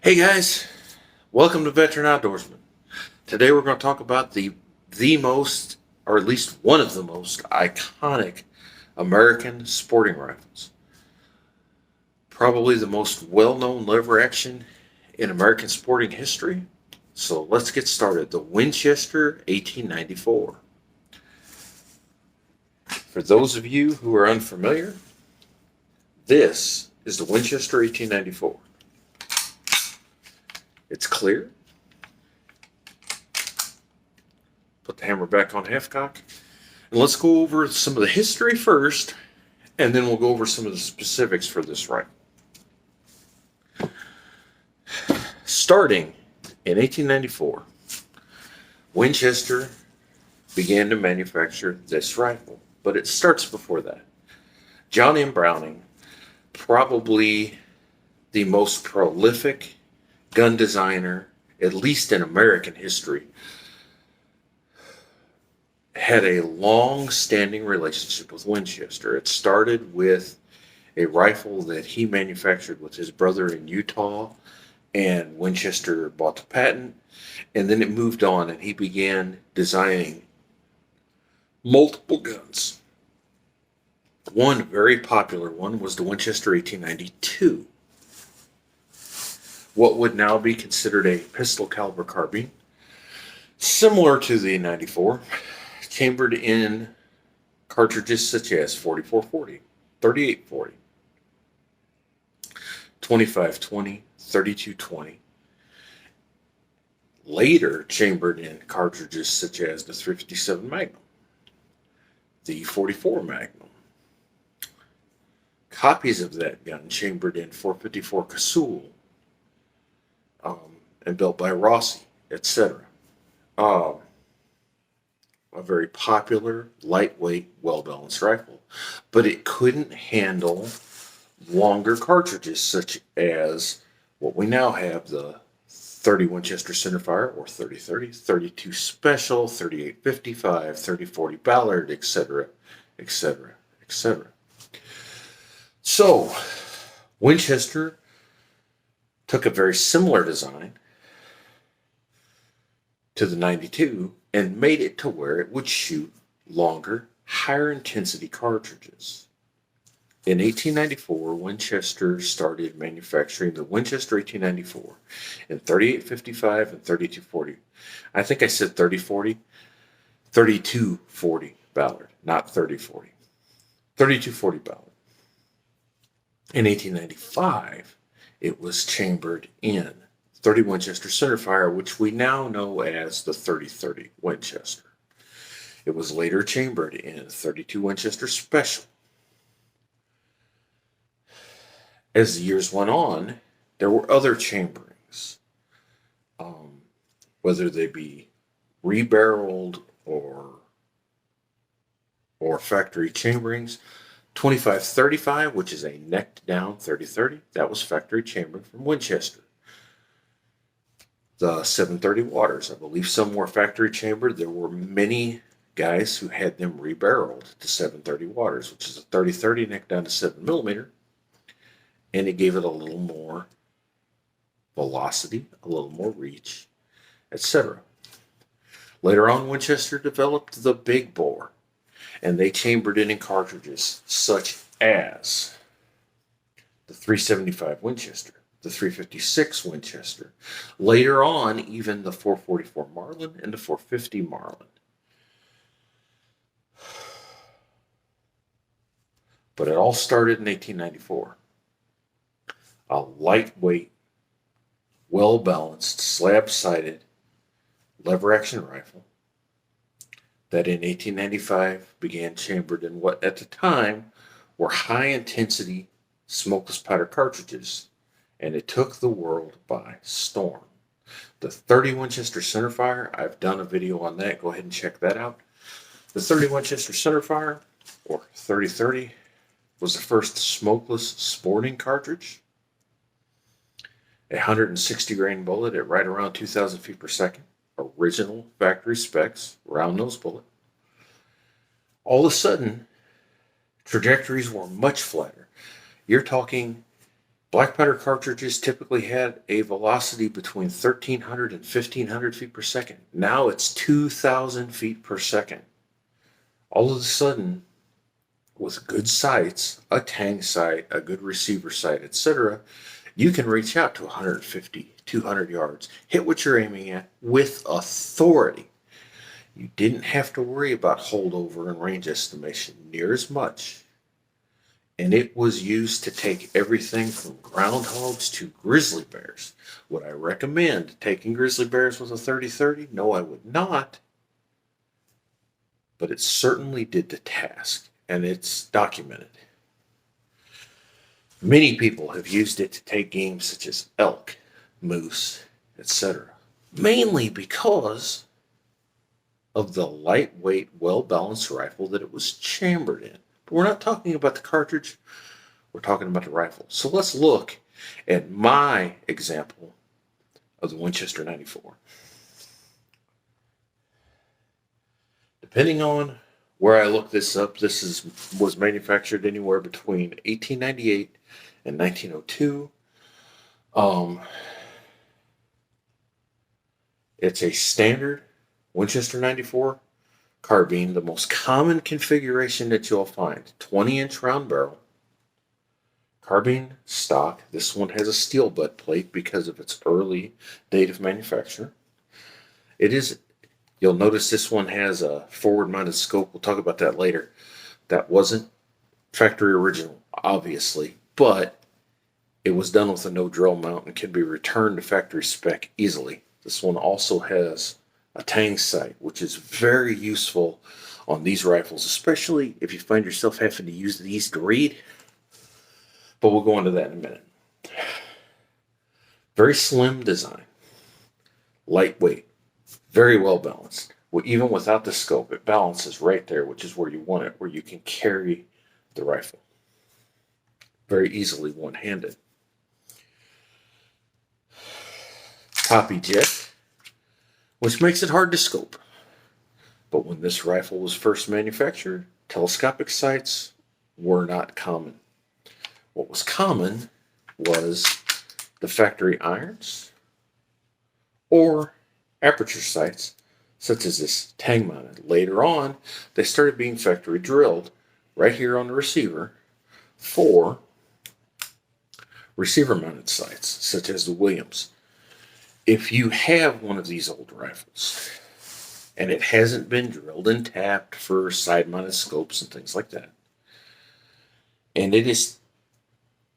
Hey guys, welcome to Veteran Outdoorsman. Today we're going to talk about the most, or at least one of the most iconic American sporting rifles. Probably the most well-known lever action in American sporting history. So let's get started. The Winchester 1894. For those of you who are unfamiliar, this is the Winchester 1894. It's clear. Put the hammer back on half cock. And let's go over some of the history first, and then we'll go over some of the specifics for this rifle. Starting in 1894, Winchester began to manufacture this rifle, but it starts before that. John M. Browning, probably the most prolific gun designer, at least in American history, had a long-standing relationship with Winchester. It started with a rifle that he manufactured with his brother in Utah, and Winchester bought the patent, and then it moved on, and he began designing multiple guns. One very popular one was the Winchester 1892, what would now be considered a pistol caliber carbine, similar to the 94, chambered in cartridges such as 4440, 3840, 2520, 3220. Later chambered in cartridges such as the 357 Magnum, the 44 Magnum. Copies of that gun chambered in 454 Casull, and built by Rossi, etc. A very popular, lightweight, well-balanced rifle, but it couldn't handle longer cartridges such as what we now have, the 30 Winchester centerfire or 30-30, 32 Special, 38-55, 30-40 Ballard, etc., etc., etc. So, Winchester took a very similar design to the 92 and made it to where it would shoot longer, higher intensity cartridges. In 1894, Winchester started manufacturing the Winchester 1894 in 38-55 and 32-40. I think I said 30-40, 32-40 Ballard, not 30-40. 32-40 Ballard. In 1895, it was chambered in 30 Winchester centerfire, which we now know as the 30-30 Winchester. It was later chambered in 32 Winchester Special. As the years went on, there were other chamberings, whether they be rebarreled or factory chamberings. 25-35, which is a necked down 30-30, that was factory chambered from Winchester. The 730 Waters, I believe some were factory chambered. There were many guys who had them rebarreled to 730 Waters, which is a 30-30 neck down to 7mm, and it gave it a little more velocity, a little more reach, etc. Later on, Winchester developed the big bore, and they chambered it in cartridges such as the 375 Winchester, the 356 Winchester, later on even the 444 Marlin and the 450 Marlin. But it all started in 1894. A lightweight, well-balanced, slab-sided lever-action rifle that in 1895 began chambered in what at the time were high-intensity smokeless powder cartridges, and it took the world by storm. The 30 Winchester centerfire, I've done a video on that. Go ahead and check that out. The 30 Winchester centerfire, or 30-30, was the first smokeless sporting cartridge. A 160 grain bullet at right around 2,000 feet per second. Original factory specs, round nose bullet. All of a sudden, trajectories were much flatter. You're talking Black powder cartridges typically had a velocity between 1,300 and 1,500 feet per second. Now it's 2,000 feet per second. All of a sudden, with good sights, a tang sight, a good receiver sight, etc., you can reach out to 150, 200 yards, hit what you're aiming at with authority. You didn't have to worry about holdover and range estimation near as much. And it was used to take everything from groundhogs to grizzly bears. Would I recommend taking grizzly bears with a 30-30? No, I would not. But it certainly did the task, and it's documented. Many people have used it to take games such as elk, moose, etc. Mainly because of the lightweight, well-balanced rifle that it was chambered in. But we're not talking about the cartridge, we're talking about the rifle. So let's look at my example of the Winchester 94. Depending on where I look this up, was manufactured anywhere between 1898 and 1902. It's a standard Winchester 94 carbine, the most common configuration that you'll find. 20-inch round barrel, carbine stock. This one has a steel butt plate because of its early date of manufacture. You'll notice this one has a forward-mounted scope. We'll talk about that later. That wasn't factory original, obviously, but it was done with a no drill mount and can be returned to factory spec easily. This one also has a tang sight, which is very useful on these rifles, especially if you find yourself having to use these to read. But we'll go into that in a minute. Very slim design, lightweight, very well balanced. Even without the scope, it balances right there, which is where you want it, where you can carry the rifle very easily one-handed. Copy jet, which makes it hard to scope. But when this rifle was first manufactured, telescopic sights were not common. What was common was the factory irons or aperture sights, such as this tang mounted. Later on, they started being factory drilled right here on the receiver for receiver mounted sights, such as the Williams. If you have one of these old rifles and it hasn't been drilled and tapped for side mounted scopes and things like that, and it is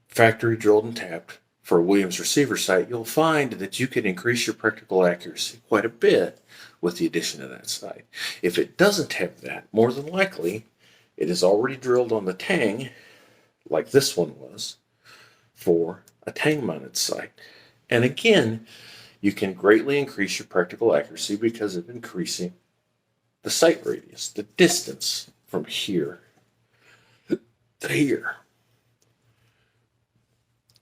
factory drilled and tapped for a Williams receiver sight, you'll find that you can increase your practical accuracy quite a bit with the addition of that sight. If it doesn't have that, more than likely it is already drilled on the tang, like this one was, for a tang mounted sight. And again, you can greatly increase your practical accuracy because of increasing the sight radius, the distance from here to here.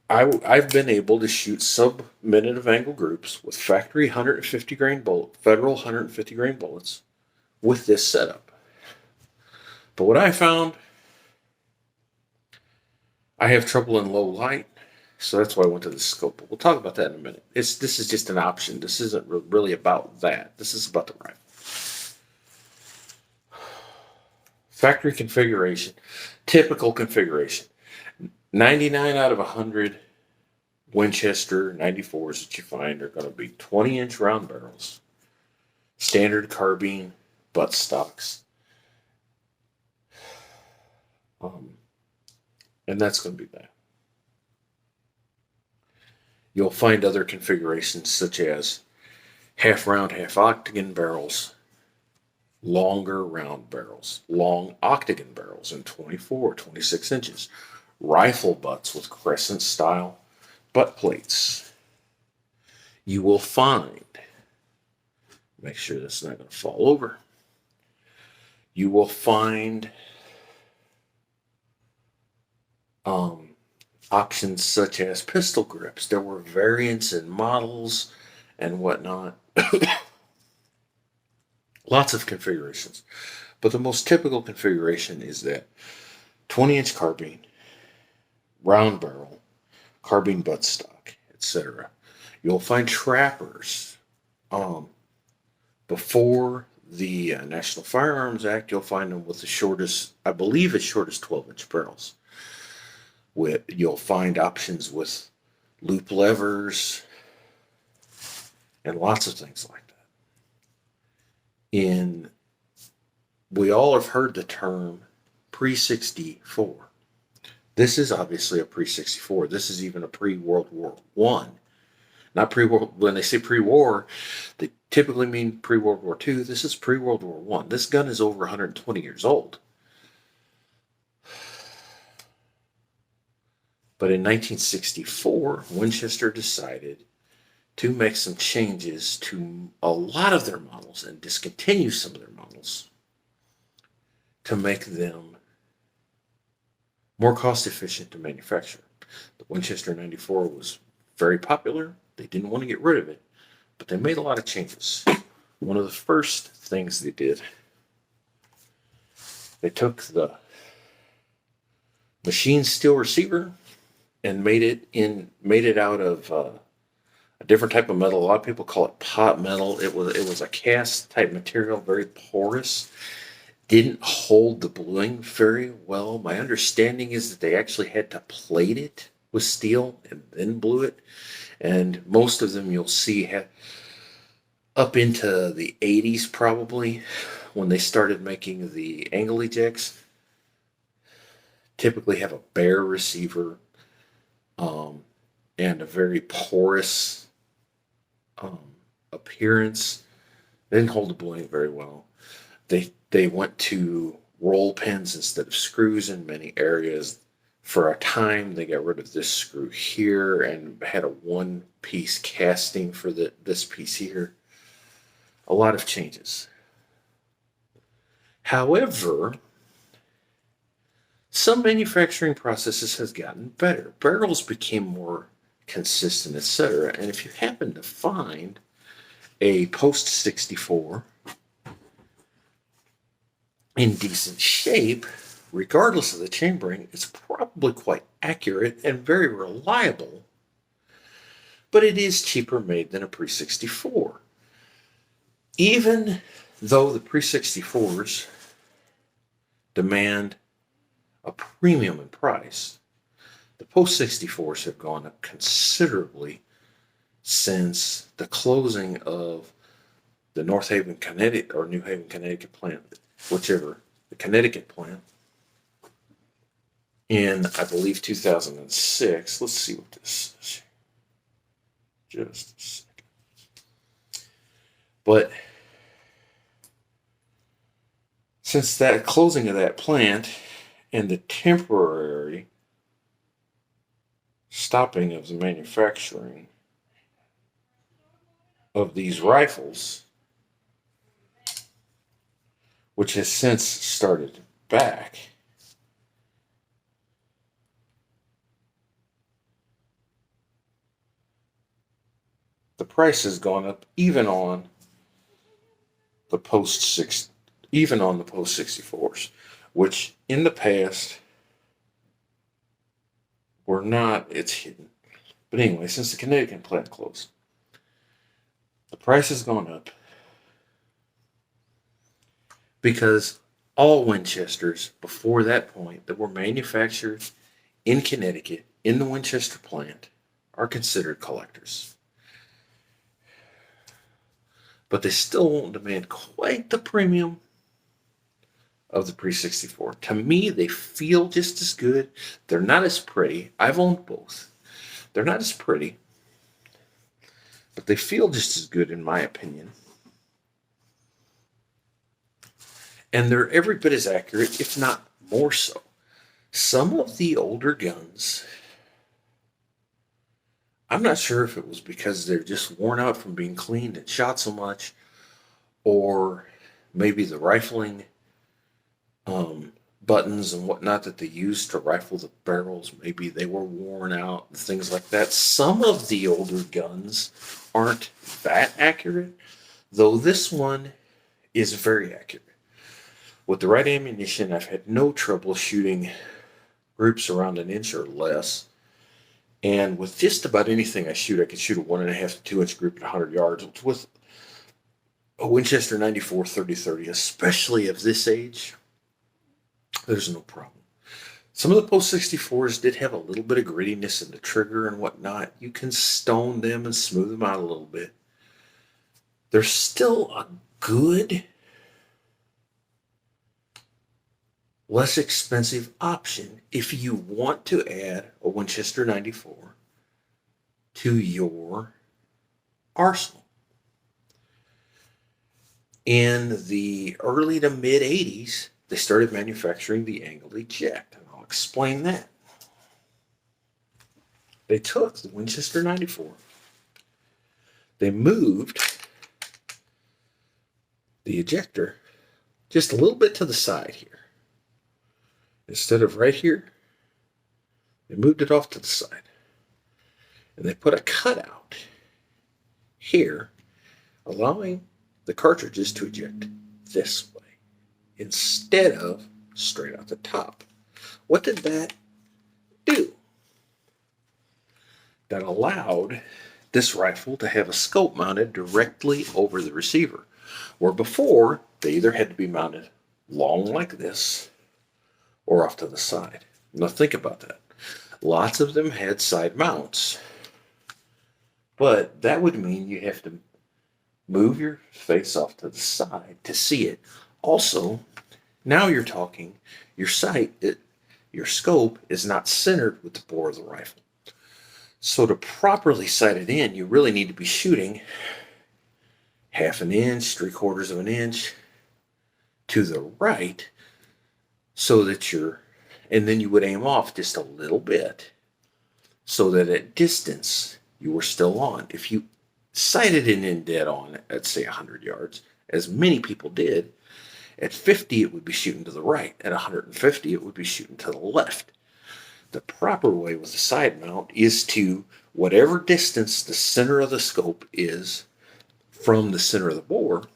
I've been able to shoot sub-minute of angle groups with factory 150 grain federal 150 grain bullets with this setup. But what I found, I have trouble in low light, so that's why I went to the scope. But we'll talk about that in a minute. This is just an option. This isn't really about that. This is about the rifle. Factory configuration, typical configuration. 99 out of 100 Winchester 94s that you find are going to be 20-inch round barrels, standard carbine butt stocks. And that's going to be that. You'll find other configurations such as half round, half octagon barrels, longer round barrels, long octagon barrels in 24, 26 inches, rifle butts with crescent style butt plates. You will find, make sure that's not going to fall over, you will find options such as pistol grips. There were variants and models and whatnot. Lots of configurations. But the most typical configuration is that 20-inch carbine, round barrel, carbine buttstock, etc. You'll find trappers. Before the National Firearms Act, you'll find them with the shortest, I believe, as short as 12-inch barrels. You'll find options with loop levers and lots of things like that. We all have heard the term pre-64. This is obviously a pre-64. This is even a pre-World War I. Not pre-war. When they say pre-war, they typically mean pre-World War II. This is pre-World War I. This gun is over 120 years old. But in 1964, Winchester decided to make some changes to a lot of their models and discontinue some of their models to make them more cost efficient to manufacture. The Winchester 94 was very popular. They didn't want to get rid of it, but they made a lot of changes. One of the first things they did, they took the machine steel receiver and made it out of a different type of metal. A lot of people call it pot metal. It was a cast type material, very porous. Didn't hold the bluing very well. My understanding is that they actually had to plate it with steel and then blue it. And most of them you'll see up into the 80s probably, when they started making the angle ejects, typically have a bare receiver and a very porous appearance. They didn't hold the bluing very well. They went to roll pins instead of screws in many areas. For a time, they got rid of this screw here and had a one-piece casting for this piece here. A lot of changes. However, some manufacturing processes has gotten better. Barrels became more consistent, etc. And if you happen to find a post-64 in decent shape, regardless of the chambering, it's probably quite accurate and very reliable, but it is cheaper made than a pre-64. Even though the pre-64s demand a premium in price, the post-64s have gone up considerably since the closing of the North Haven, Connecticut, or New Haven, Connecticut plant, whichever, the Connecticut plant, in, I believe, 2006. Let's see what this is. Just a second. But since that closing of that plant and the temporary stopping of the manufacturing of these rifles, which has since started back, the price has gone up even on the post-64s, which in the past were not. It's hidden. But anyway, since the Connecticut plant closed, the price has gone up because all Winchesters before that point that were manufactured in Connecticut in the Winchester plant are considered collectors. But they still won't demand quite the premium of the pre-64. To me, they feel just as good. They're not as pretty. I've owned both. They're not as pretty, but they feel just as good in my opinion. And they're every bit as accurate, if not more so. Some of the older guns, I'm not sure if it was because they're just worn out from being cleaned and shot so much, or maybe the rifling buttons and whatnot that they used to rifle the barrels, maybe they were worn out and things like that. Some of the older guns aren't that accurate, though this one is very accurate. With the right ammunition, I've had no trouble shooting groups around an inch or less. And with just about anything I shoot, I can shoot a 1.5 to 2 inch group at 100 yards. With a Winchester 94 30-30, especially of this age, there's no problem. Some of the post 64s did have a little bit of grittiness in the trigger and whatnot. You can stone them and smooth them out a little bit. They're still a good, less expensive option if you want to add a Winchester 94 to your arsenal. In the early to mid 80s, they started manufacturing the angled eject, and I'll explain that. They took the Winchester 94, they moved the ejector just a little bit to the side here. Instead of right here, they moved it off to the side. And they put a cutout here, allowing the cartridges to eject this way instead of straight out the top. What did that do? That allowed this rifle to have a scope mounted directly over the receiver, where before they either had to be mounted long like this or off to the side. Now think about that. Lots of them had side mounts, but that would mean you have to move your face off to the side to see it. Also, now you're talking, your sight, your scope is not centered with the bore of the rifle. So to properly sight it in, you really need to be shooting 1/2 inch, 3/4 of an inch to the right, so that and then you would aim off just a little bit so that at distance you were still on. If you sighted it in dead on at say 100 yards, as many people did, at 50 it would be shooting to the right. At 150 it would be shooting to the left. The proper way with the side mount is to, whatever distance the center of the scope is from the center of the bore,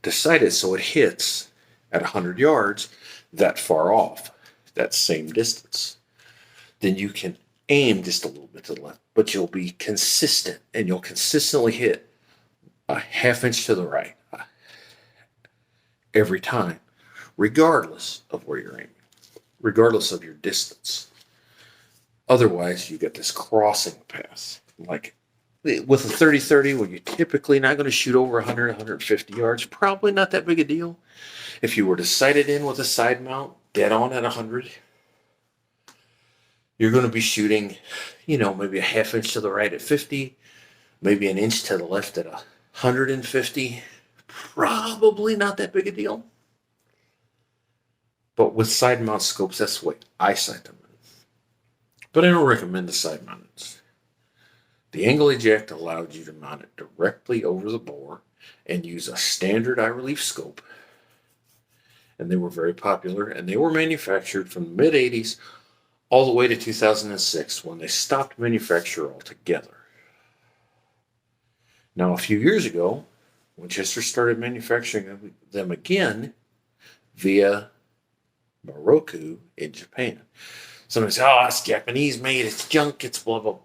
to sight it so it hits at 100 yards that far off, that same distance. Then you can aim just a little bit to the left, but you'll be consistent, and you'll consistently hit a 1/2 inch to the right every time, regardless of where you're aiming, regardless of your distance. Otherwise, you get this crossing path. Like with a 30-30, where you're typically not going to shoot over 100, 150 yards, probably not that big a deal. If you were to sight it in with a side mount, dead on at 100, you're going to be shooting, maybe a 1/2 inch to the right at 50, maybe an inch to the left at 150. Probably not that big a deal. But with side mount scopes, that's the way I sight them. But I don't recommend the side mounted. The angle eject allowed you to mount it directly over the bore and use a standard eye relief scope. And they were very popular, and they were manufactured from the mid 80s all the way to 2006, when they stopped manufacture altogether. Now, a few years ago, Winchester started manufacturing them again via Moroku in Japan. Somebody says, oh, it's Japanese made, it's junk, it's blah, blah.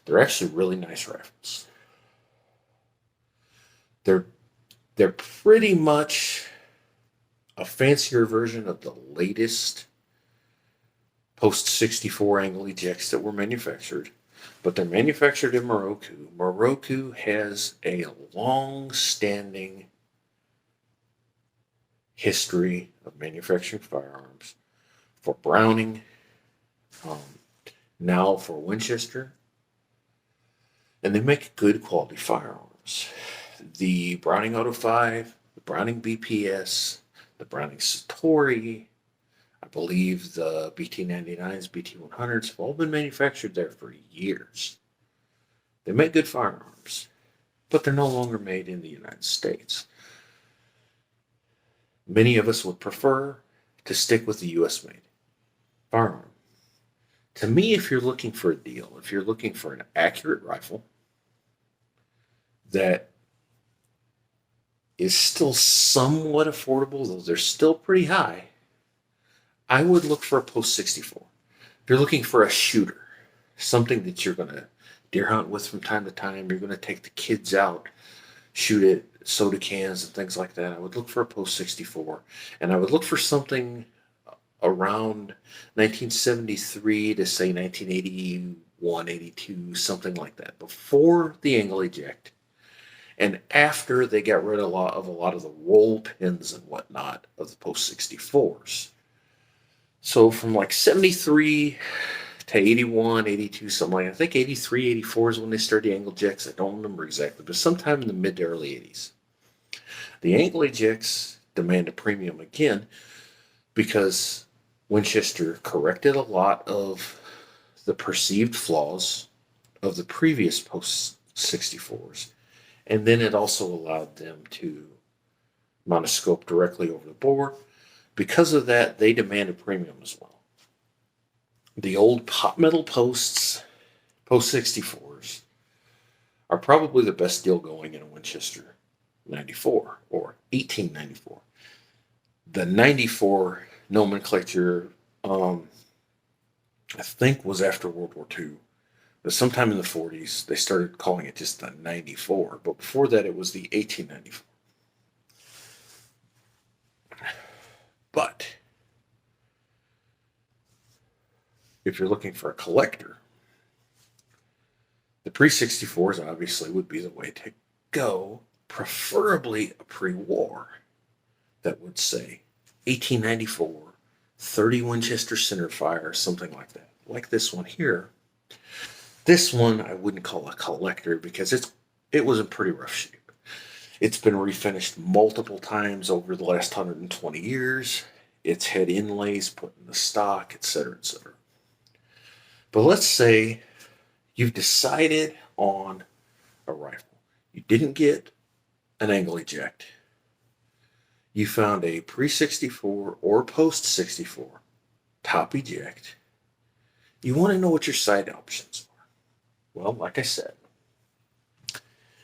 They're actually really nice rifles. They're pretty much a fancier version of the latest post-64 angle ejects that were manufactured, but they're manufactured in Moroku. Moroku has a long-standing history of manufacturing firearms for Browning, now for Winchester, and they make good quality firearms. The Browning Auto 5, the Browning BPS, the Browning Satori, I believe the BT-99s, BT-100s have all been manufactured there for years. They make good firearms, but they're no longer made in the United States. Many of us would prefer to stick with the US-made firearm. To me, if you're looking for a deal, if you're looking for an accurate rifle that is still somewhat affordable, though they're still pretty high, I would look for a post 64. If you're looking for a shooter, something that you're going to deer hunt with from time to time. You're going to take the kids out, shoot at soda cans and things like that. I would look for a post 64, and I would look for something around 1973 to say 1981, 82, something like that, before the angle eject, and after they got rid of a lot of the roll pins and whatnot of the post 64s. So from like 73 to 81, 82, something like that. I think 83, 84 is when they started the angle ejects. I don't remember exactly, but sometime in the mid to early 80s. The angle ejects demand a premium again because Winchester corrected a lot of the perceived flaws of the previous post 64s, and then it also allowed them to mount a scope directly over the bore. Because of that, they demand a premium as well. The old pot metal posts, post 64s, are probably the best deal going in a Winchester 94 or 1894. The 94 nomenclature, I think, was after World War II. But sometime in the 40s, they started calling it just the 94. But before that, it was the 1894. But if you're looking for a collector, the pre 64s obviously would be the way to go, preferably a pre war that would say 1894, 30 Winchester centerfire, something like that. Like this one here. This one I wouldn't call a collector because it was in pretty rough shape. It's been refinished multiple times over the last 120 years. It's had inlays put in the stock, etc., etc. But let's say you've decided on a rifle. You didn't get an angle eject. You found a pre 64 or post 64 top eject. You want to know what your sight options are. Well, like I said,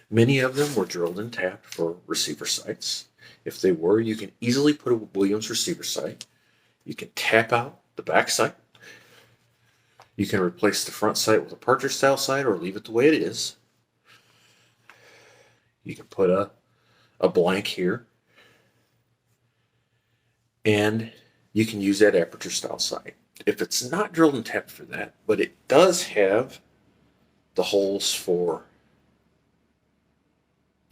many of them were drilled and tapped for receiver sights. If they were, you can easily put a Williams receiver sight. You can tap out the back sight. You can replace the front sight with a Partridge style sight or leave it the way it is. You can put a blank here. And you can use that aperture style sight. If it's not drilled and tapped for that, but it does have the holes for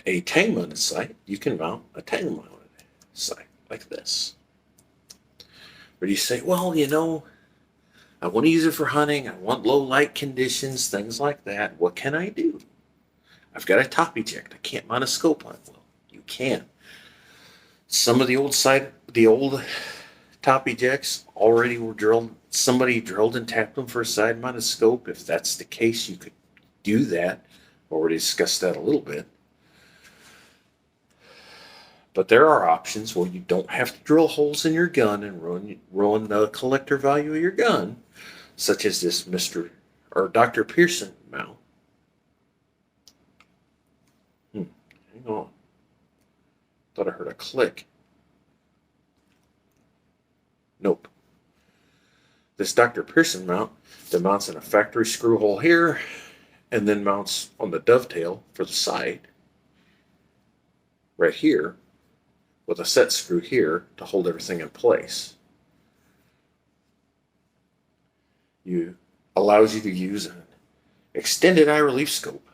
a tang mounted sight, you can mount a tang mounted sight like this. But you say, well, I want to use it for hunting. I want low light conditions, things like that. What can I do? I've got a top eject. I can't mount a scope on it. Well, you can. Some of the old top ejects already were drilled. Somebody drilled and tapped them for a side mounted scope. If that's the case, you could do that. Already discussed that a little bit. But there are options where you don't have to drill holes in your gun and ruin the collector value of your gun, such as this Mr. or Dr. Pearson mount. Hang on. Thought I heard a click. Nope. This Dr. Pearson mount that mounts in a factory screw hole here and then mounts on the dovetail for the sight right here with a set screw here to hold everything in place. Allows you to use an extended eye relief scope,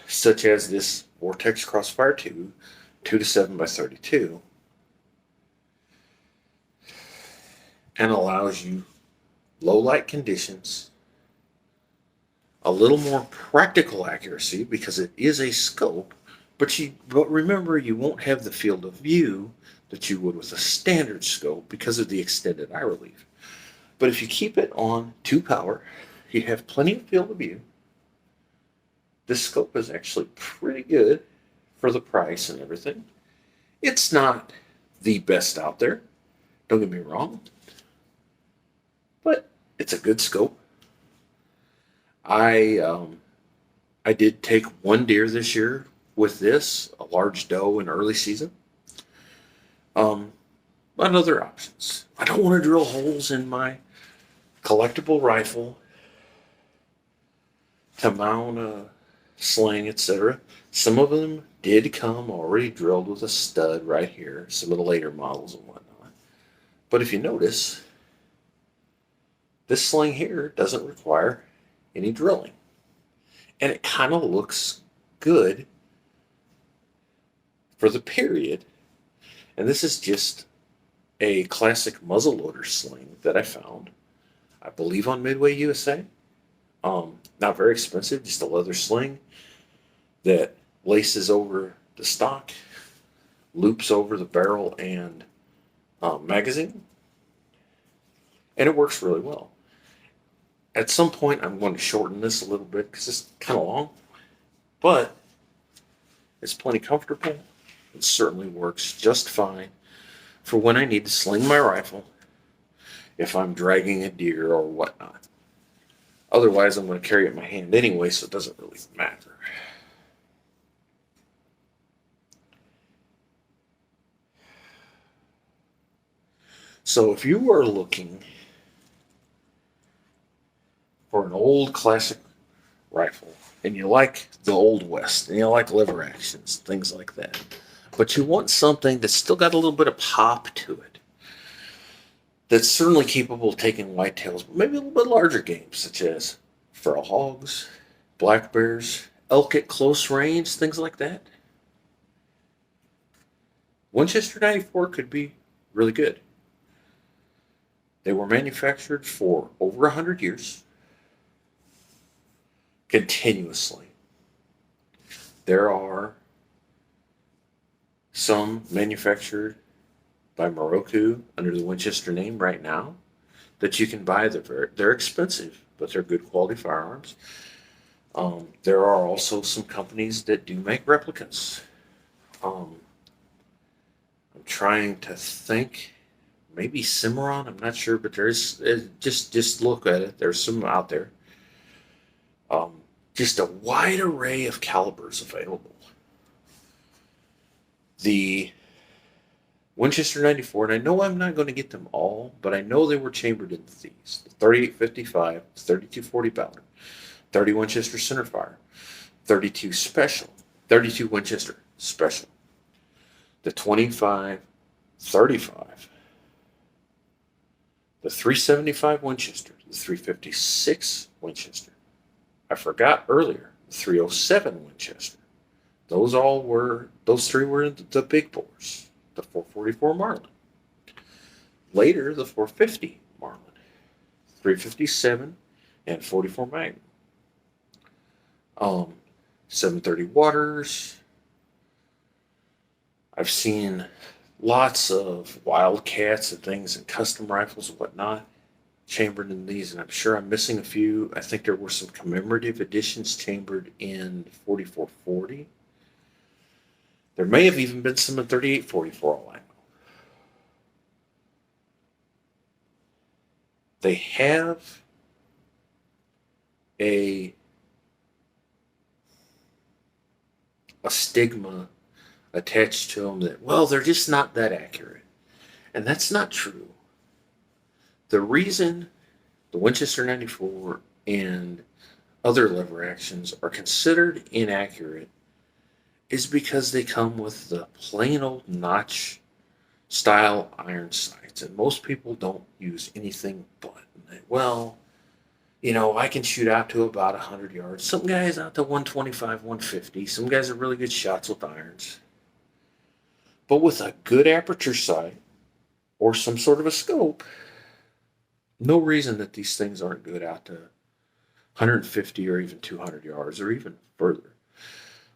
such as this Vortex Crossfire 2 to 7 by 32, and allows you low light conditions, a little more practical accuracy because it is a scope, but remember, you won't have the field of view that you would with a standard scope because of the extended eye relief. But if you keep it on 2 power, you have plenty of field of view. This scope is actually pretty good for the price and everything. It's not the best out there, don't get me wrong, but it's a good scope. I did take one deer this year with this, a large doe in early season. But other options. I don't want to drill holes in my collectible rifle to mount a sling, etc. Some of them did come already drilled with a stud right here, some of the later models and whatnot. But if you notice, this sling here doesn't require any drilling. And it kind of looks good for the period. And this is just a classic muzzleloader sling that I found, I believe, on Midway USA. Not very expensive, just a leather sling that laces over the stock, loops over the barrel and magazine, and it works really well. At some point, I'm going to shorten this a little bit because it's kind of long, but it's plenty comfortable. It certainly works just fine for when I need to sling my rifle if I'm dragging a deer or whatnot. Otherwise, I'm going to carry it in my hand anyway, so it doesn't really matter. So if you are looking for an old classic rifle and you like the Old West and you like lever actions, things like that, but you want something that's still got a little bit of pop to it, that's certainly capable of taking whitetails, but maybe a little bit larger games, such as feral hogs, black bears, elk at close range, things like that, Winchester 94 could be really good. They were manufactured for over 100 years, continuously. There are some manufactured by Moroku under the Winchester name right now that you can buy. They're expensive, but they're good quality firearms. There are also some companies that do make replicas. I'm trying to think. Maybe Cimarron, I'm not sure, but there's just look at it. There's some out there. Just a wide array of calibers available. The Winchester 94, and I know I'm not going to get them all, but I know they were chambered in these: the 3855, 3240 Ballard, 30 Winchester centerfire, 32 special, 32 Winchester special, the 2535, the 375 Winchester, the 356 Winchester. I forgot earlier, the 307 Winchester. Those three were the big bores. The 444 Marlin. Later, the 450 Marlin. 357 and 44 Magnum. 730 Waters. I've seen lots of Wildcats and things and custom rifles and whatnot chambered in these, and I'm sure I'm missing a few. I think there were some commemorative editions chambered in 4440. There may have even been some in 3840 for all I know. They have a stigma attached to them that, well, they're just not that accurate. And that's not true. The reason the Winchester 94 and other lever actions are considered inaccurate is because they come with the plain old notch style iron sights. And most people don't use anything but. Well, I can shoot out to about 100 yards. Some guys out to 125, 150. Some guys are really good shots with irons. But with a good aperture sight or some sort of a scope, no reason that these things aren't good out to 150 or even 200 yards or even further.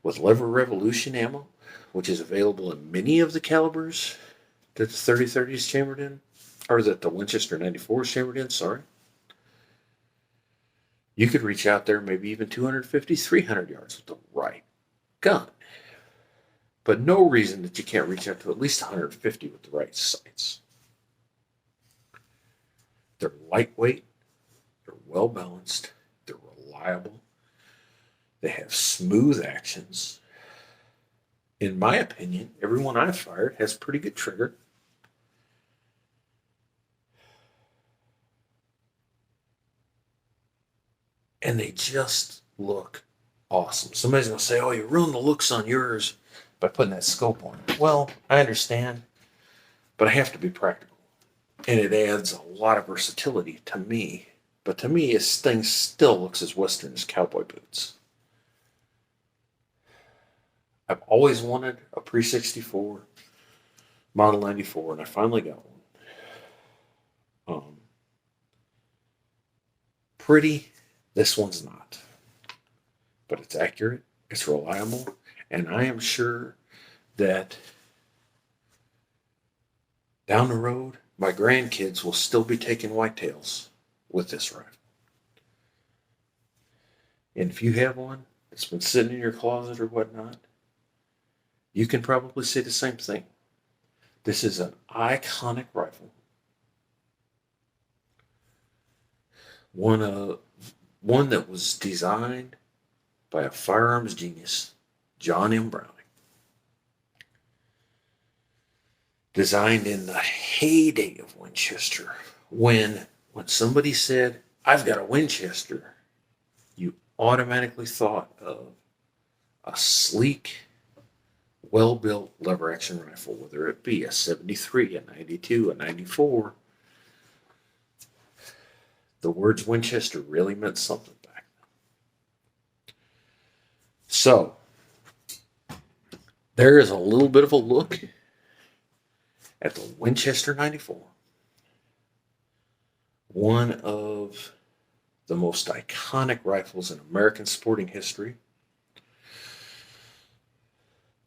With Lever Revolution ammo, which is available in many of the calibers that the 3030 is chambered in, or that the Winchester 94 is chambered in, sorry. You could reach out there maybe even 250, 300 yards with the right gun. But no reason that you can't reach out to at least 150 with the right sights. They're lightweight, they're well balanced, they're reliable, they have smooth actions. In my opinion, everyone I've fired has pretty good trigger. And they just look awesome. Somebody's going to say, oh, you ruined the looks on yours by putting that scope on it. Well, I understand, but I have to be practical. And it adds a lot of versatility to me. But to me, this thing still looks as Western as cowboy boots. I've always wanted a pre 64 Model 94, and I finally got one. Pretty, this one's not. But it's accurate, it's reliable, and I am sure that down the road, my grandkids will still be taking whitetails with this rifle. And if you have one that's been sitting in your closet or whatnot, you can probably say the same thing. This is an iconic rifle. One that was designed by a firearms genius, John M. Browning. Designed in the heyday of Winchester. When somebody said, I've got a Winchester, you automatically thought of a sleek, well-built lever-action rifle, whether it be a 73, a 92, a 94. The words Winchester really meant something back then. So, there is a little bit of a look at the Winchester 94. One of the most iconic rifles in American sporting history.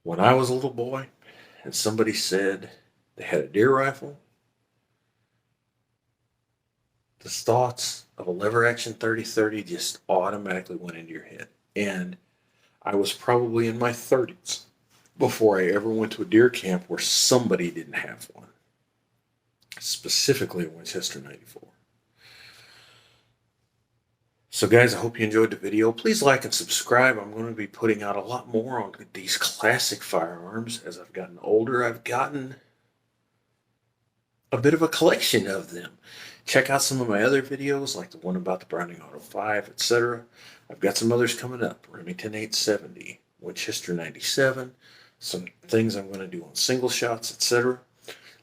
When I was a little boy and somebody said they had a deer rifle, the thoughts of a lever action 30-30 just automatically went into your head. And I was probably in my 30s before I ever went to a deer camp where somebody didn't have one, specifically a Winchester 94. So guys, I hope you enjoyed the video. Please like and subscribe. I'm going to be putting out a lot more on these classic firearms. As I've gotten older, I've gotten a bit of a collection of them. Check out some of my other videos, like the one about the Browning Auto 5, etc. I've got some others coming up. Remington 870, Winchester 97, some things I'm going to do on single shots, etc.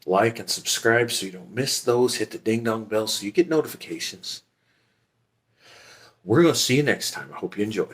Like and subscribe so you don't miss those. Hit the ding-dong bell so you get notifications. We're going to see you next time. I hope you enjoy.